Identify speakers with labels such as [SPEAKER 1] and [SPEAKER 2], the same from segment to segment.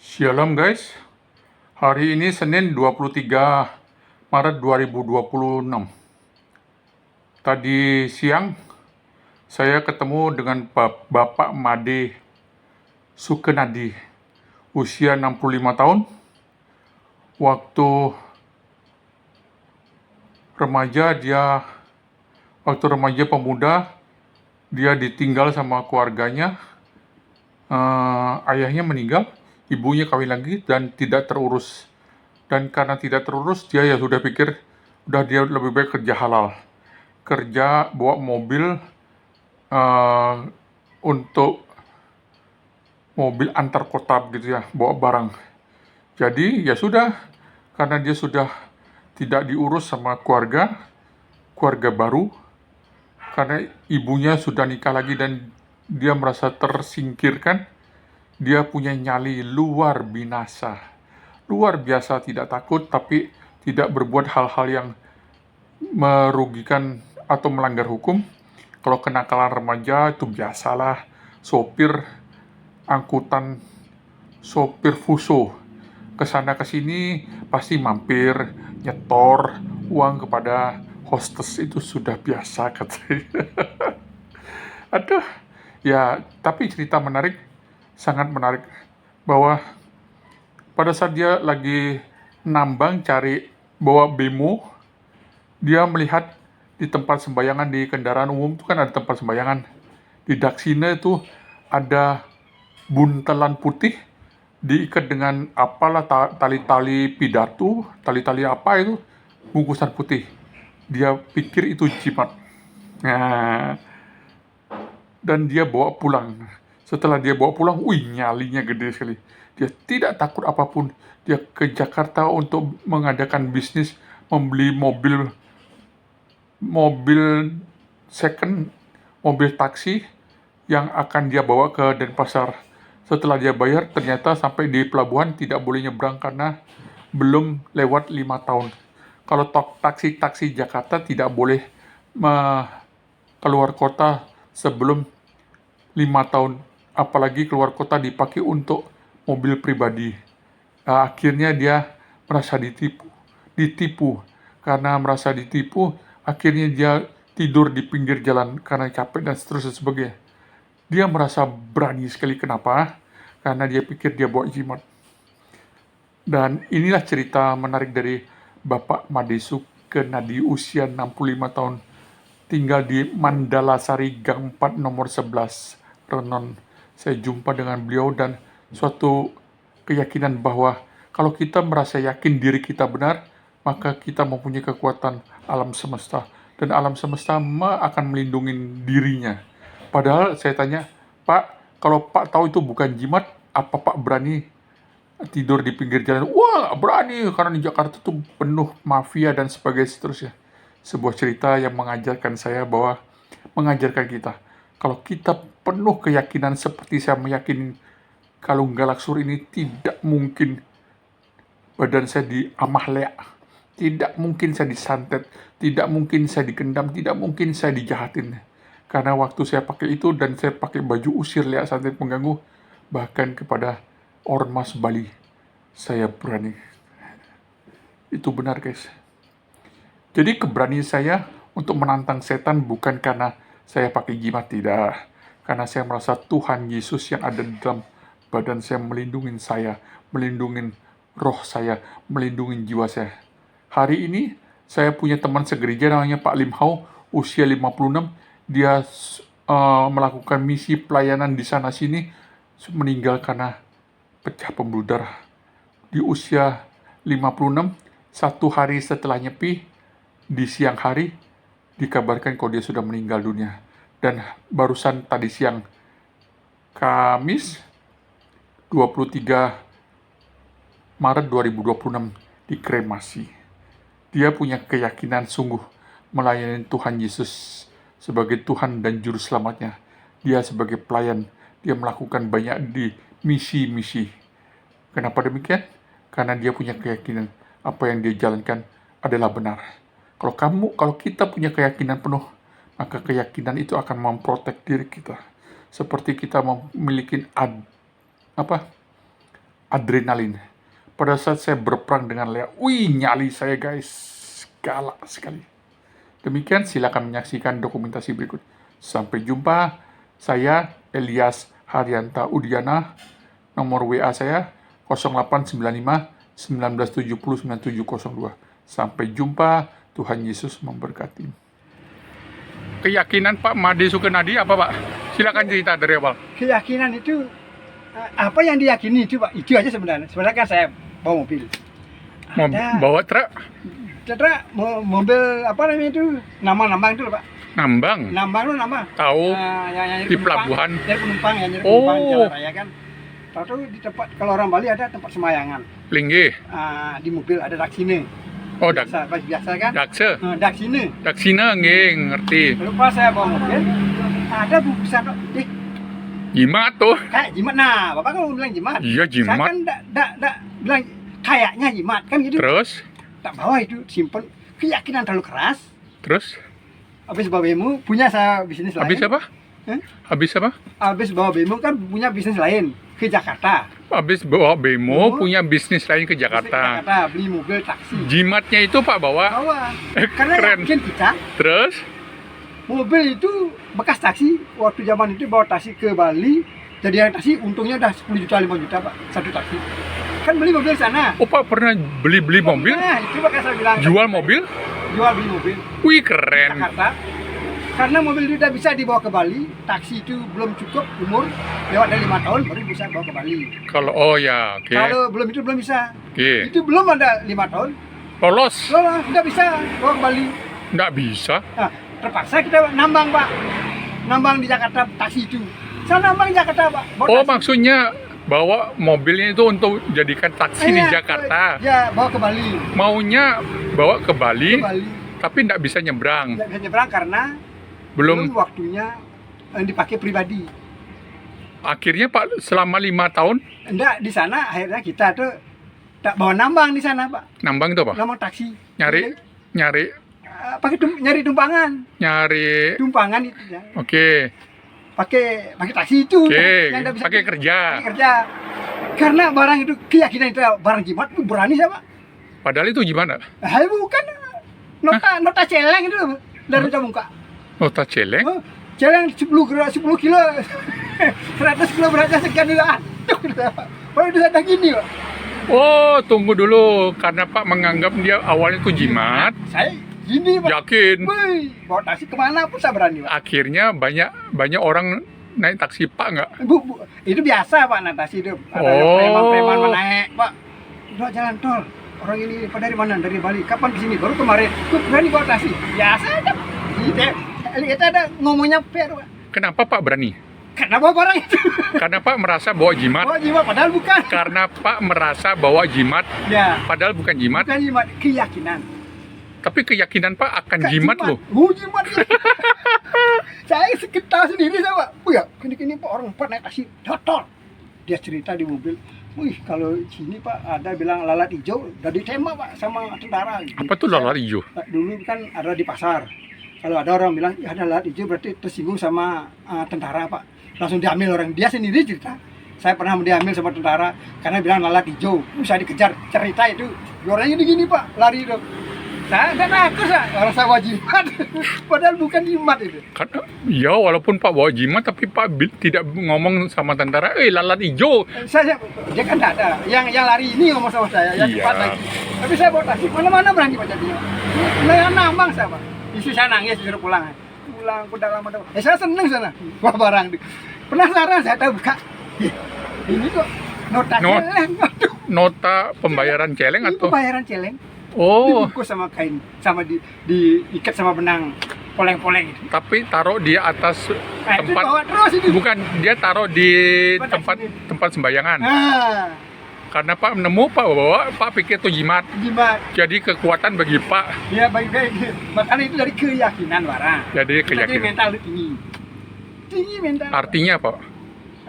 [SPEAKER 1] Shalom guys, hari ini Senin 23 Maret 2026. Tadi siang saya ketemu dengan Bapak Made Sukenadi, usia 65 tahun. Waktu remaja pemuda, dia ditinggal sama keluarganya. Ayahnya meninggal, ibunya kawin lagi dan tidak terurus. Dan karena tidak terurus, dia ya sudah pikir, dia lebih baik kerja halal. Kerja bawa mobil untuk mobil antar kota gitu ya, bawa barang. Jadi ya sudah, karena dia sudah tidak diurus sama keluarga baru, karena ibunya sudah nikah lagi dan dia merasa tersingkirkan, dia punya nyali luar biasa, tidak takut tapi tidak berbuat hal-hal yang merugikan atau melanggar hukum. Kalau kenakalan remaja itu biasalah, sopir angkutan, sopir fuso, kesana kesini pasti mampir, nyetor uang kepada hostess, itu sudah biasa katanya. Aduh, ya tapi cerita menarik, sangat menarik, bahwa pada saat dia lagi nambang cari bawa bemo, dia melihat di tempat sembayangan di kendaraan umum itu kan ada tempat sembayangan. Di daksina itu ada buntelan putih diikat dengan apalah tali-tali pidato, tali-tali apa itu, bungkusan putih. Dia pikir itu jimat. Nah, dan dia bawa pulang. Setelah dia bawa pulang, nyalinya gede sekali. Dia tidak takut apapun. Dia ke Jakarta untuk mengadakan bisnis, membeli mobil second, mobil taksi yang akan dia bawa ke Denpasar. Setelah dia bayar, ternyata sampai di pelabuhan tidak boleh nyebrang karena belum lewat 5 tahun. Kalau taksi Jakarta tidak boleh keluar kota sebelum 5 tahun, apalagi keluar kota dipakai untuk mobil pribadi. Akhirnya dia merasa ditipu. Karena merasa ditipu, akhirnya dia tidur di pinggir jalan karena capek dan seterusnya sebagainya. Dia merasa berani sekali. Kenapa? Karena dia pikir dia bawa jimat. Dan inilah cerita menarik dari Bapak Made Sukenadi, usia 65 tahun, tinggal di Mandalasari Gang 4 nomor 11 Renon. Saya jumpa dengan beliau dan suatu keyakinan bahwa kalau kita merasa yakin diri kita benar, maka kita mempunyai kekuatan alam semesta, dan alam semesta akan melindungi dirinya. Padahal saya tanya, Pak, kalau Pak tahu itu bukan jimat, apa Pak berani tidur di pinggir jalan? Wah, berani, karena di Jakarta tuh penuh mafia dan sebagainya seterusnya. Sebuah cerita yang mengajarkan kita, kalau kita penuh keyakinan seperti saya meyakini kalung galaksur ini, tidak mungkin badan saya diamahlea, tidak mungkin saya disantet, tidak mungkin saya dikendam, tidak mungkin saya dijahatin. Karena waktu saya pakai itu dan saya pakai baju usir lea santet pengganggu, bahkan kepada ormas Bali, saya berani. Itu benar guys. Jadi keberanian saya untuk menantang setan bukan karena saya pakai jimat, tidak. Karena saya merasa Tuhan Yesus yang ada di dalam badan saya melindungi saya, melindungi roh saya, melindungi jiwa saya. Hari ini saya punya teman segereja namanya Pak Lim Hao, usia 56. Dia melakukan misi pelayanan di sana sini, meninggal karena pecah pembuluh darah. Di usia 56, 1 hari setelah nyepi, di siang hari dikabarkan kalau dia sudah meninggal dunia. Dan barusan tadi siang, Kamis 23 Maret 2026, dikremasi. Dia punya keyakinan sungguh melayani Tuhan Yesus sebagai Tuhan dan Juru Selamatnya. Dia sebagai pelayan, dia melakukan banyak di misi-misi. Kenapa demikian? Karena dia punya keyakinan apa yang dia jalankan adalah benar. Kalau kita punya keyakinan penuh, maka keyakinan itu akan memprotek diri kita. Seperti kita memiliki adrenalin. Pada saat saya berperang dengan Lea, wih, nyali saya guys, galak sekali. Demikian, silakan menyaksikan dokumentasi berikut. Sampai jumpa, saya Elias Haryanta Udiana, nomor WA saya 0895 1970 9702. Sampai jumpa, Tuhan Yesus memberkati. Keyakinan Pak Made Sukenadi apa Pak? Silakan cerita dari awal.
[SPEAKER 2] Keyakinan itu apa yang diyakini itu Pak, itu aja sebenarnya. Sebenarnya kan saya bawa mobil.
[SPEAKER 1] Bawa truk?
[SPEAKER 2] Mobil apa namanya itu? Nambang itu loh Pak.
[SPEAKER 1] Nambang?
[SPEAKER 2] Nambang itu nama.
[SPEAKER 1] Tahu,
[SPEAKER 2] yang
[SPEAKER 1] di pelabuhan.
[SPEAKER 2] Nyari penumpang, yang nyari penumpang di jalan raya kan. Tahu di tempat, kalau orang Bali ada tempat semayangan.
[SPEAKER 1] Linggih.
[SPEAKER 2] Di mobil ada daksine.
[SPEAKER 1] Oh,
[SPEAKER 2] biasa kan?
[SPEAKER 1] Dakse.
[SPEAKER 2] Daksine.
[SPEAKER 1] Daksine nggih, ngerti.
[SPEAKER 2] Lalu pas saya bawa mobil, ada bungkusan
[SPEAKER 1] Jimat tuh.
[SPEAKER 2] kayak jimat. Nah, Bapak kan mau bilang jimat.
[SPEAKER 1] Iya,
[SPEAKER 2] Saya
[SPEAKER 1] jimat.
[SPEAKER 2] kan enggak bilang kayaknya jimat kan gitu.
[SPEAKER 1] Terus?
[SPEAKER 2] Tak bawa itu simpen, keyakinan terlalu keras.
[SPEAKER 1] Terus?
[SPEAKER 2] Habis bawa bemo punya saya bisnis lain.
[SPEAKER 1] Habis apa? Habis apa?
[SPEAKER 2] Habis bawa bemo kan punya bisnis lain ke Jakarta.
[SPEAKER 1] Habis bawa bemo, punya bisnis lain ke Jakarta.
[SPEAKER 2] Beli mobil taksi.
[SPEAKER 1] Jimatnya itu Pak bawa.
[SPEAKER 2] Bawa. Karena
[SPEAKER 1] Keren.
[SPEAKER 2] yakin kita
[SPEAKER 1] Terus?
[SPEAKER 2] mobil itu bekas taksi. Waktu zaman itu bawa taksi ke Bali, jadi yang taksi untungnya udah 10 juta 5 juta Pak satu taksi. Kan beli mobil sana.
[SPEAKER 1] Oh Pak pernah beli mobil?
[SPEAKER 2] Nah, itu Pak saya bilang.
[SPEAKER 1] Jual mobil?
[SPEAKER 2] Jual beli mobil.
[SPEAKER 1] Wih,
[SPEAKER 2] Di
[SPEAKER 1] keren.
[SPEAKER 2] Jakarta. Karena mobil itu udah bisa dibawa ke Bali, taksi itu belum cukup umur, lewat dari 5 tahun baru bisa bawa ke Bali.
[SPEAKER 1] Kalau oh ya, oke.
[SPEAKER 2] Kalau belum itu belum bisa.
[SPEAKER 1] Oke.
[SPEAKER 2] Itu belum ada 5 tahun,
[SPEAKER 1] Lolos?
[SPEAKER 2] loh, udah bisa bawa ke Bali.
[SPEAKER 1] Nggak bisa.
[SPEAKER 2] Nah, terpaksa kita nambang Pak, nambang di Jakarta taksi itu. Saya nambang di Jakarta Pak. Bawa
[SPEAKER 1] Oh,
[SPEAKER 2] taksi.
[SPEAKER 1] maksudnya bawa mobilnya itu untuk jadikan taksi di
[SPEAKER 2] Iya,
[SPEAKER 1] Jakarta.
[SPEAKER 2] Ya, bawa ke Bali.
[SPEAKER 1] Maunya bawa ke Bali,
[SPEAKER 2] Ke Bali.
[SPEAKER 1] tapi nggak bisa nyebrang.
[SPEAKER 2] Nggak bisa nyebrang karena belum
[SPEAKER 1] Belum.
[SPEAKER 2] waktunya dipakai pribadi.
[SPEAKER 1] Akhirnya Pak selama 5 tahun
[SPEAKER 2] Enggak, di sana akhirnya kita tuh tak bawa nambang di sana Pak.
[SPEAKER 1] nambang itu apa?
[SPEAKER 2] Nambang taksi.
[SPEAKER 1] Nyari
[SPEAKER 2] Nyari tumpangan.
[SPEAKER 1] nyari.
[SPEAKER 2] Tumpangan itu ya.
[SPEAKER 1] Oke.
[SPEAKER 2] Pakai taksi itu.
[SPEAKER 1] Oke,
[SPEAKER 2] Yang nggak bisa
[SPEAKER 1] pakai kerja.
[SPEAKER 2] pakai kerja. Karena barang itu keyakinan itu barang jimat itu berani saya Pak.
[SPEAKER 1] Padahal itu gimana?
[SPEAKER 2] Bukan nota celeng itu dari muka.
[SPEAKER 1] Nota celeng?
[SPEAKER 2] Oh, celeng 10 kilo 100 kilo beratnya sekian dulu. Aduh, Pak. Itu ada gini Pak.
[SPEAKER 1] Oh, tunggu dulu. Karena Pak menganggap dia awalnya itu jimat.
[SPEAKER 2] Saya gini Pak.
[SPEAKER 1] Yakin.
[SPEAKER 2] Wih, bawa taksi kemana pun saya berani Pak.
[SPEAKER 1] Akhirnya banyak orang naik taksi Pak nggak?
[SPEAKER 2] Bu, itu biasa Pak, natasi itu. Ada
[SPEAKER 1] Oh.
[SPEAKER 2] preman-preman menaik Pak. Udah jalan tol. Orang ini Pak dari mana? Dari Bali. Kapan kesini? Baru kemarin. Tuh berani bawa taksi. Biasa aja Pak. Kita ada ngomongnya fair Pak.
[SPEAKER 1] Kenapa Pak berani?
[SPEAKER 2] Karena bawa barang itu.
[SPEAKER 1] Karena Pak merasa bawa jimat.
[SPEAKER 2] Bawa jimat padahal bukan.
[SPEAKER 1] Karena Pak merasa bawa jimat,
[SPEAKER 2] Ya.
[SPEAKER 1] padahal bukan jimat.
[SPEAKER 2] Bukan jimat, keyakinan.
[SPEAKER 1] Tapi keyakinan Pak akan
[SPEAKER 2] Bukan
[SPEAKER 1] jimat loh.
[SPEAKER 2] Jimat. Ya. Saya sekitar sendiri saya Pak. Oh ya, kini Pak orang Pak naik taksi. Dotol. Dia cerita di mobil. Wih, kalau sini Pak ada bilang lalat hijau, udah ditembak Pak sama tentara.
[SPEAKER 1] Apa tuh lalat hijau?
[SPEAKER 2] Dulu kan ada di pasar. Kalau ada orang bilang, ya ada lalat hijau berarti tersinggung sama tentara Pak. Langsung diambil orang. Dia sendiri cerita. Saya pernah diambil sama tentara karena bilang lalat hijau. Saya dikejar cerita itu. Orangnya begini Pak, lari itu. Saya nggak takut orang saya bawa jimat. Padahal bukan jimat itu.
[SPEAKER 1] Ya walaupun Pak bawa jimat, tapi Pak tidak ngomong sama tentara, lalat hijau.
[SPEAKER 2] Dia kan nggak ada. Yang lari ini ngomong sama saya, yang
[SPEAKER 1] Iya.
[SPEAKER 2] cepat lagi. Tapi saya bawa taksi, mana-mana berani Pak jadinya. Nah, nambang saya Pak. Istri saya nangis disuruh pulang. Pulang, udah lama dah. Saya seneng sana. Wah barang. Penasaran saya tahu buka. Ini kok nota celeng. Aduh,
[SPEAKER 1] Nota pembayaran celeng
[SPEAKER 2] ini
[SPEAKER 1] atau?
[SPEAKER 2] pembayaran celeng.
[SPEAKER 1] Oh,
[SPEAKER 2] Dibungkus sama kain, sama diikat sama benang poleng-poleng itu.
[SPEAKER 1] tapi taruh di atas
[SPEAKER 2] Nah, itu
[SPEAKER 1] tempat.
[SPEAKER 2] bawa terus itu.
[SPEAKER 1] Bukan, dia taruh di
[SPEAKER 2] Tempat
[SPEAKER 1] tempat sembayangan.
[SPEAKER 2] Nah,
[SPEAKER 1] Karena Pak nemu Pak bawa, Pak pikir itu jimat.
[SPEAKER 2] jimat.
[SPEAKER 1] Jadi kekuatan bagi Pak.
[SPEAKER 2] Ya baik-baik. Makanya itu dari keyakinan barang.
[SPEAKER 1] Jadi
[SPEAKER 2] Jadi
[SPEAKER 1] keyakinan.
[SPEAKER 2] mental itu tinggi. Tinggi mental.
[SPEAKER 1] Artinya Pak?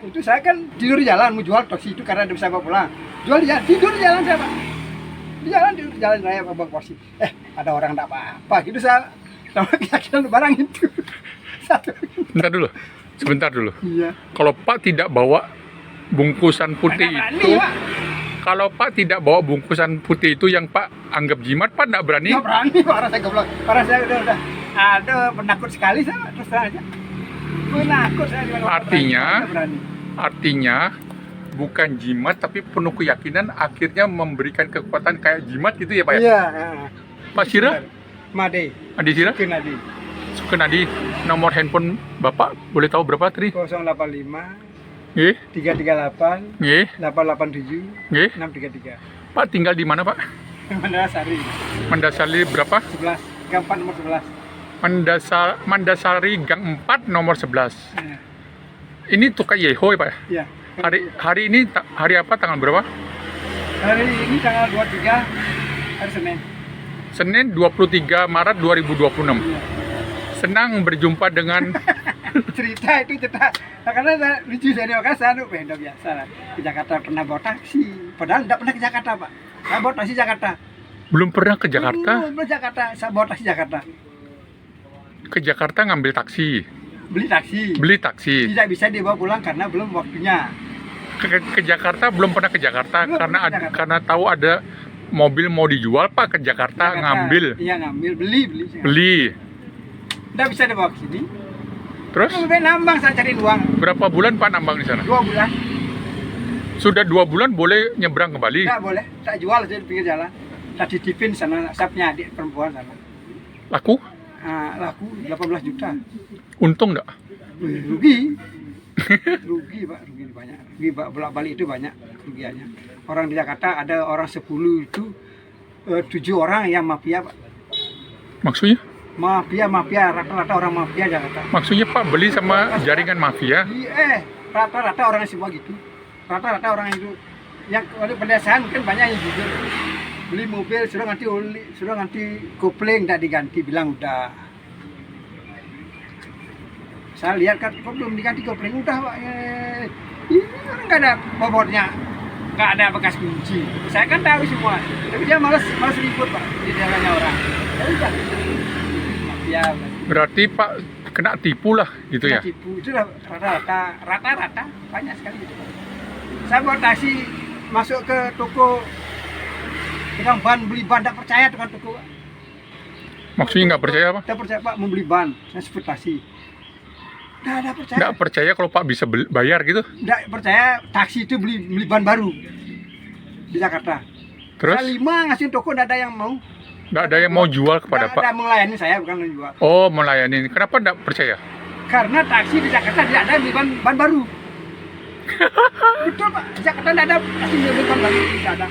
[SPEAKER 2] Itu saya kan tidur di jalan, mau jual taksi itu karena bisa bawa pulang. Jual di jalan, tidur di jalan saya Pak. Tidur di jalan raya bawa taksi. Ada orang tak apa-apa. Gitu saya sama keyakinan barang itu. Satu.
[SPEAKER 1] Sebentar dulu.
[SPEAKER 2] Iya.
[SPEAKER 1] Kalau Pak tidak bawa bungkusan putih
[SPEAKER 2] Mana berani,
[SPEAKER 1] itu,
[SPEAKER 2] Pak.
[SPEAKER 1] Kalau Pak tidak bawa bungkusan putih itu yang Pak anggap jimat, Pak nggak berani?
[SPEAKER 2] Nggak berani, parah saya goblok. Parah saya udah. Aduh, penakut sekali saya, terus terang aja. Penakut saya.
[SPEAKER 1] Artinya bukan jimat tapi penuh keyakinan akhirnya memberikan kekuatan kayak jimat gitu ya Pak ya?
[SPEAKER 2] Iya.
[SPEAKER 1] Pak Sira?
[SPEAKER 2] Made.
[SPEAKER 1] Adi Sira?
[SPEAKER 2] Kenadi.
[SPEAKER 1] Sukenadi, nomor handphone Bapak boleh tahu berapa Tri?
[SPEAKER 2] 085
[SPEAKER 1] Nggih,
[SPEAKER 2] 338
[SPEAKER 1] nggih,
[SPEAKER 2] 887
[SPEAKER 1] nggih.
[SPEAKER 2] 633.
[SPEAKER 1] Pak tinggal di mana Pak?
[SPEAKER 2] Mandasari
[SPEAKER 1] Mandasari berapa?
[SPEAKER 2] 11 Gang 4 nomor 11.
[SPEAKER 1] Mandasari Gang 4 nomor 11.
[SPEAKER 2] Iya.
[SPEAKER 1] Ini tukang Yeho ya Pak?
[SPEAKER 2] Iya.
[SPEAKER 1] Hari ini hari apa, tanggal berapa?
[SPEAKER 2] Hari ini tanggal 23 hari Senin.
[SPEAKER 1] Senin 23 Maret 2026.
[SPEAKER 2] Iya.
[SPEAKER 1] Senang berjumpa dengan
[SPEAKER 2] Cerita nah, karena saya lucu saya di Makassar beda biasa lah. Ke Jakarta pernah bawa taksi, padahal tidak pernah ke Jakarta Pak. Saya bawa taksi Jakarta.
[SPEAKER 1] belum pernah ke Jakarta.
[SPEAKER 2] Belum Jakarta, saya bawa taksi Jakarta.
[SPEAKER 1] Ke Jakarta ngambil taksi,
[SPEAKER 2] Beli taksi.
[SPEAKER 1] beli taksi.
[SPEAKER 2] Tidak bisa dibawa pulang karena belum waktunya.
[SPEAKER 1] Ke Jakarta belum pernah ke Jakarta
[SPEAKER 2] Belum
[SPEAKER 1] karena
[SPEAKER 2] pernah ke Jakarta.
[SPEAKER 1] karena tahu ada mobil mau dijual Pak, ke Jakarta ngambil,
[SPEAKER 2] Iya ngambil, beli.
[SPEAKER 1] beli.
[SPEAKER 2] Tidak bisa dibawa ke sini.
[SPEAKER 1] Terus
[SPEAKER 2] Kemudian nambang saya cari uang.
[SPEAKER 1] berapa bulan Pak nambang di sana?
[SPEAKER 2] 2 bulan.
[SPEAKER 1] Sudah 2 bulan boleh nyebrang ke Bali.
[SPEAKER 2] Tidak boleh, tak jual aja di pinggir jalan. Tak ditipin sana, saya punya adik perempuan sana.
[SPEAKER 1] Laku?
[SPEAKER 2] Laku 18 juta.
[SPEAKER 1] Untung enggak?
[SPEAKER 2] Rugi. Rugi Pak, rugi banyak. Rugi bolak-balik itu banyak kerugiannya. Orang di Jakarta ada orang 10 itu 7 orang yang mafia Pak.
[SPEAKER 1] Maksudnya?
[SPEAKER 2] Mafia, rata-rata orang mafia Jakarta.
[SPEAKER 1] Maksudnya Pak beli sama jaringan mafia?
[SPEAKER 2] Rata-rata orang semua gitu. Rata-rata orang itu yang ada pedesaan kan banyak yang jujur. Beli mobil sudah ganti oli, sudah ganti kopling tidak diganti, bilang udah. Saya lihat kan kok belum diganti kopling, udah Pak. Ini kan nggak ada bobotnya, nggak ada bekas kunci. Saya kan tahu semua, tapi dia malas ribut Pak di jalannya orang. Ya udah. Ya,
[SPEAKER 1] Berarti Pak kena tipu lah gitu ya?
[SPEAKER 2] tipu itu rata-rata banyak sekali gitu. Saya bawa taksi masuk ke toko tukang ban, beli ban, tidak percaya tukang toko.
[SPEAKER 1] Maksudnya nggak percaya apa?
[SPEAKER 2] Tidak percaya Pak, membeli ban, saya sebut taksi. Tidak percaya.
[SPEAKER 1] Nggak percaya kalau Pak bisa bayar gitu?
[SPEAKER 2] Tidak percaya taksi itu beli ban baru di Jakarta.
[SPEAKER 1] Terus?
[SPEAKER 2] Saya 5 ngasih toko, tidak ada yang mau.
[SPEAKER 1] Nggak ada yang mau jual kepada
[SPEAKER 2] Tidak
[SPEAKER 1] Pak?
[SPEAKER 2] ada melayani saya, bukan menjual.
[SPEAKER 1] Oh, melayani. Kenapa nggak percaya?
[SPEAKER 2] Karena taksi di Jakarta tidak ada yang beli ban baru. Betul Pak, di Jakarta tidak ada taksi yang beli ban baru, tidak ada.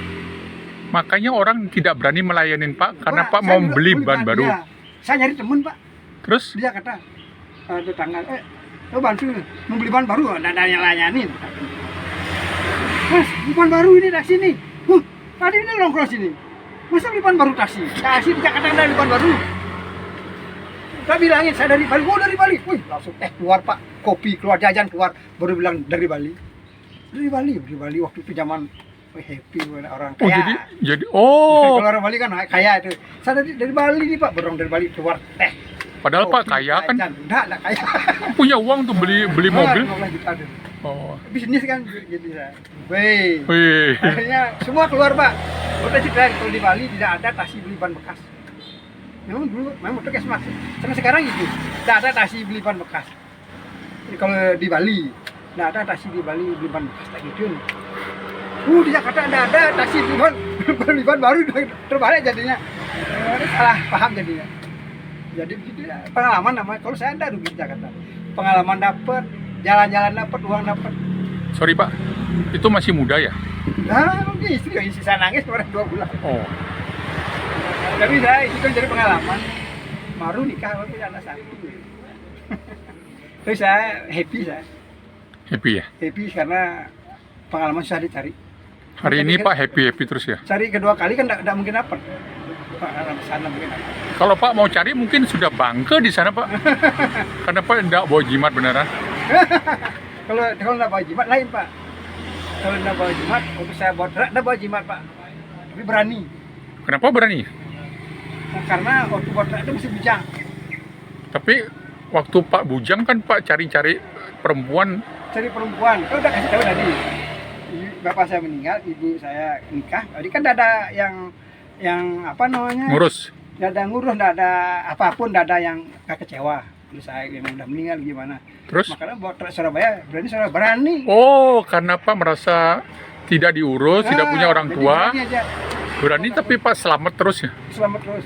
[SPEAKER 1] Makanya orang tidak berani melayani Pak karena
[SPEAKER 2] Pak,
[SPEAKER 1] Pak
[SPEAKER 2] saya
[SPEAKER 1] mau
[SPEAKER 2] juga
[SPEAKER 1] beli ban baru.
[SPEAKER 2] iya. Saya nyari temen Pak
[SPEAKER 1] Terus
[SPEAKER 2] di Jakarta, tetangga, bantu membeli ban baru, tidak ada yang layanin. Mas, beli ban baru ini taksi nih. Tadi ini nongkrong sini. Masa beli ban baru taksi? Taksi di Jakarta ada beli ban baru. Saya bilangin, saya dari Bali. Oh, dari Bali. Wih, langsung keluar Pak. Kopi keluar, jajan keluar. Baru bilang dari Bali. Dari Bali waktu itu zaman happy orang kaya.
[SPEAKER 1] Oh,
[SPEAKER 2] Kalau orang Bali kan kaya itu. Saya dari Bali nih Pak, borong dari Bali keluar teh.
[SPEAKER 1] padahal Pak
[SPEAKER 2] Kopi,
[SPEAKER 1] kaya kan,
[SPEAKER 2] jajan. Enggak kaya.
[SPEAKER 1] punya uang tuh beli mobil.
[SPEAKER 2] 15 juta deh.
[SPEAKER 1] Oh,
[SPEAKER 2] Bisnis kan gitu saya. Wih.
[SPEAKER 1] wih.
[SPEAKER 2] Akhirnya semua keluar Pak. Udah cerita kalau di Bali tidak ada taksi beli ban bekas. Memang dulu memang bekas Mas. Sampai sekarang gitu. Tidak ada taksi beli ban bekas. Jadi kalau di Bali, tidak ada taksi di Bali beli ban bekas tak gitu. Di Jakarta ada taksi beli ban baru terbalik jadinya. Salah paham jadinya. Jadi begitu ya, pengalaman namanya. Kalau saya ada rugi di Jakarta. Pengalaman dapat, jalan-jalan dapat, uang dapat.
[SPEAKER 1] Sorry Pak, itu masih muda ya?
[SPEAKER 2] Nah, mungkin istri saya nangis kemarin 2 bulan.
[SPEAKER 1] Oh,
[SPEAKER 2] Tapi saya itu jadi pengalaman. Baru nikah baru punya anak 1. Terus saya happy
[SPEAKER 1] happy ya?
[SPEAKER 2] Happy karena pengalaman susah dicari.
[SPEAKER 1] Hari ini Pak happy terus ya?
[SPEAKER 2] Cari kedua kali kan tidak mungkin dapat. Pak di sana mungkin dapat.
[SPEAKER 1] Kalau Pak mau cari mungkin sudah bangke di sana Pak. Karena Pak enggak bawa jimat beneran.
[SPEAKER 2] Kalau tidak bawa jimat lain Pak. Kalau tidak bawa jimat, waktu saya bawa truk tidak bawa jimat Pak. Tapi berani.
[SPEAKER 1] Kenapa berani?
[SPEAKER 2] Nah, karena waktu bawa truk itu mesti bujang.
[SPEAKER 1] Tapi waktu Pak bujang kan Pak cari-cari perempuan.
[SPEAKER 2] Cari perempuan, kan udah kasih tahu tadi. bapak saya meninggal, ibu saya nikah, jadi kan tidak ada yang apa namanya,
[SPEAKER 1] Ngurus.
[SPEAKER 2] tidak ada ngurus, tidak ada apapun, tidak ada yang gak kecewa. Terus saya yang udah meninggal gimana?
[SPEAKER 1] Terus?
[SPEAKER 2] Makanya bawa truk Surabaya, berani.
[SPEAKER 1] Oh, karena Pak merasa tidak diurus, tidak punya orang
[SPEAKER 2] jadi
[SPEAKER 1] tua.
[SPEAKER 2] berani aja.
[SPEAKER 1] Berani tapi Pak selamat terus ya?
[SPEAKER 2] Selamat terus.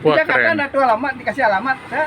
[SPEAKER 1] Wah,
[SPEAKER 2] Di Jakarta
[SPEAKER 1] keren.
[SPEAKER 2] ada tuh alamat, dikasih alamat, saya